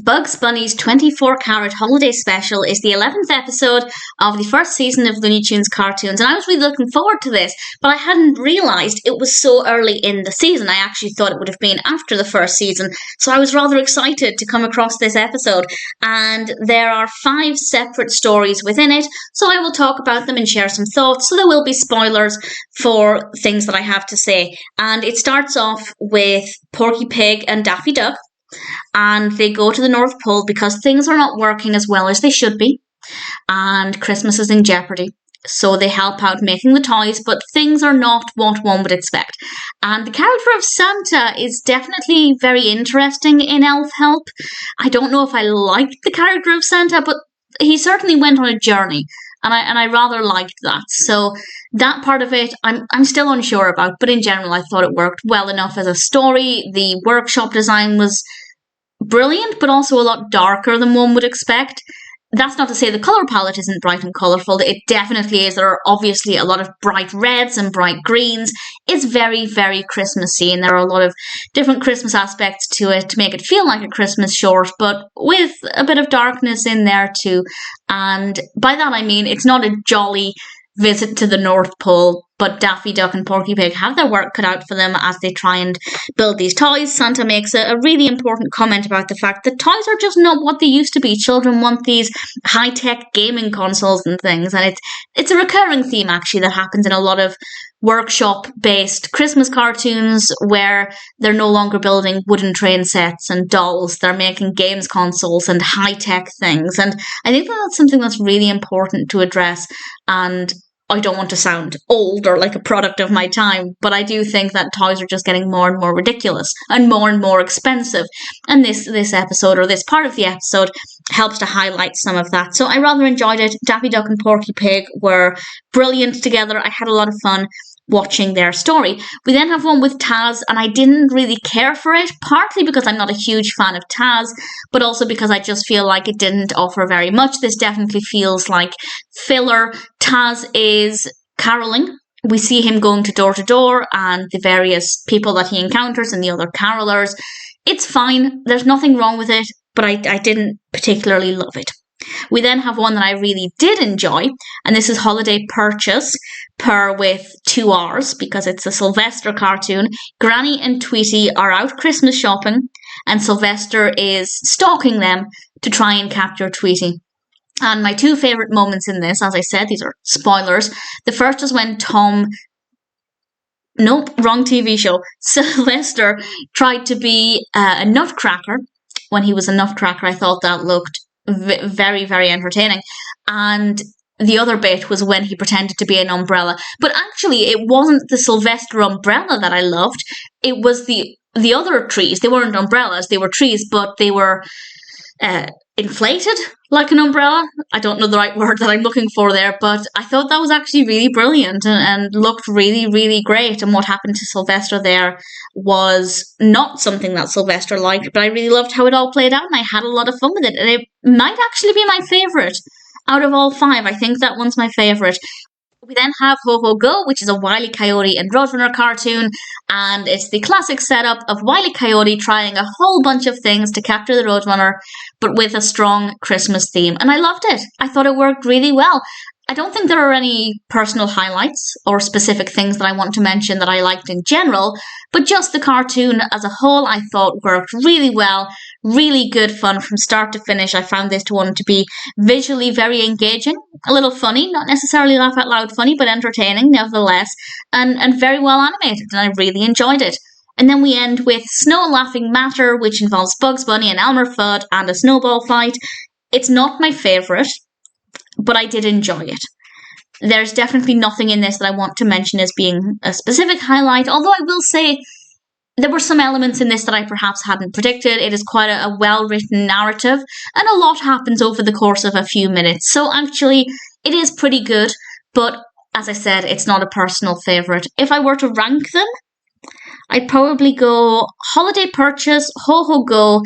Bugs Bunny's 24-carat holiday special is the 11th episode of the first season of Looney Tunes cartoons, and I was really looking forward to this, but I hadn't realised it was so early in the season. I actually thought it would have been after the first season, so I was rather excited to come across this episode, and there are 5 separate stories within it, so I will talk about them and share some thoughts, so there will be spoilers for things that I have to say. And it starts off with Porky Pig and Daffy Duck, and they go to the North Pole because things are not working as well as they should be, and Christmas is in jeopardy. So they help out making the toys, but things are not what one would expect. And the character of Santa is definitely very interesting in Elf Help. I don't know if I liked the character of Santa, but he certainly went on a journey, and I rather liked that. So that part of it, I'm still unsure about, but in general, I thought it worked well enough as a story. The workshop design was brilliant, but also a lot darker than one would expect. That's not to say the colour palette isn't bright and colourful. It definitely is. There are obviously a lot of bright reds and bright greens. It's very, very Christmassy, and there are a lot of different Christmas aspects to it to make it feel like a Christmas short, but with a bit of darkness in there too. And by that I mean it's not a jolly visit to the North Pole, but Daffy Duck and Porky Pig have their work cut out for them as they try and build these toys. Santa makes a really important comment about the fact that toys are just not what they used to be. Children want these high-tech gaming consoles and things, and it's a recurring theme actually that happens in a lot of workshop-based Christmas cartoons where they're no longer building wooden train sets and dolls. They're making games consoles and high-tech things, and I think that's something that's really important to address. And I don't want to sound old or like a product of my time, but I do think that toys are just getting more and more ridiculous and more expensive. And this episode, or this part of the episode, helps to highlight some of that. So I rather enjoyed it. Daffy Duck and Porky Pig were brilliant together. I had a lot of fun watching their story. We then have one with Taz, and I didn't really care for it, partly because I'm not a huge fan of Taz, but also because I just feel like it didn't offer very much. This definitely feels like filler. Taz is caroling. We see him going to door, and the various people that he encounters and the other carolers. It's fine. There's nothing wrong with it, but I didn't particularly love it. We then have one that I really did enjoy, and this is Holiday Purrchase, Purr with 2 R's, because it's a Sylvester cartoon. Granny and Tweety are out Christmas shopping, and Sylvester is stalking them to try and capture Tweety. And my 2 favourite moments in this, as I said, these are spoilers. The first is when wrong TV show. Sylvester tried to be a nutcracker. When he was a nutcracker, I thought that looked very, very entertaining. And the other bit was when he pretended to be an umbrella. But actually, it wasn't the Sylvester umbrella that I loved. It was the other trees. They weren't umbrellas, they were trees, but they were inflated like an umbrella. I don't know the right word that I'm looking for there, but I thought that was actually really brilliant and looked really, really great. And what happened to Sylvester there was not something that Sylvester liked, but I really loved how it all played out, and I had a lot of fun with it. And it might actually be my favourite out of all 5. I think that one's my favourite. We then have Ho Ho Go, which is a Wile E. Coyote and Roadrunner cartoon, and it's the classic setup of Wile E. Coyote trying a whole bunch of things to capture the Roadrunner, but with a strong Christmas theme, and I loved it. I thought it worked really well. I don't think there are any personal highlights or specific things that I want to mention that I liked in general, but just the cartoon as a whole I thought worked really well, really good fun from start to finish. I found this one to be visually very engaging, a little funny, not necessarily laugh out loud funny, but entertaining nevertheless, and very well animated, and I really enjoyed it. And then we end with Snow Laughing Matter, which involves Bugs Bunny and Elmer Fudd and a snowball fight. It's not my favourite, but I did enjoy it. There's definitely nothing in this that I want to mention as being a specific highlight, although I will say there were some elements in this that I perhaps hadn't predicted. It is quite a well-written narrative, and a lot happens over the course of a few minutes. So actually, it is pretty good, but as I said, it's not a personal favourite. If I were to rank them, I'd probably go Holiday Purrchase, Ho Ho Go,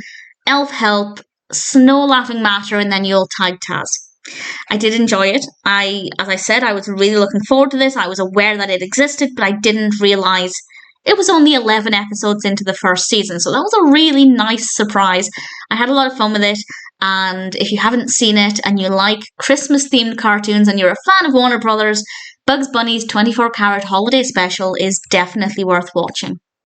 Elf Help, Snow Laughing Matter, and then YuletideTaz. I did enjoy it. As I said, I was really looking forward to this. I was aware that it existed, but I didn't realise it was only 11 episodes into the first season, so that was a really nice surprise. I had a lot of fun with it, and if you haven't seen it and you like Christmas-themed cartoons and you're a fan of Warner Brothers, Bugs Bunny's 24 Carat Holiday Special is definitely worth watching.